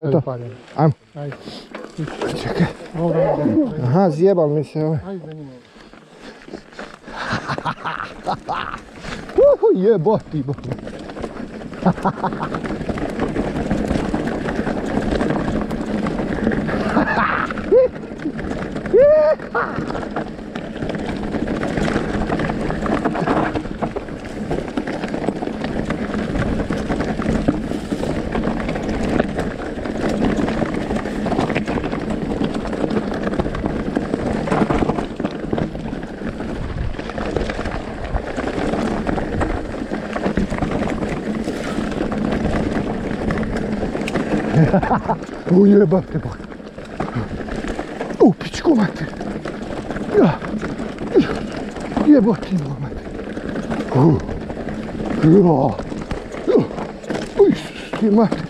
Eto, ajmo. Ajde. Čekaj. Aha, zjebal mi se ovaj. Ajde za njima. Jeboti, bo. Ujebate bok. U pičku mater. Jeboti bo mater. Isus ti mater.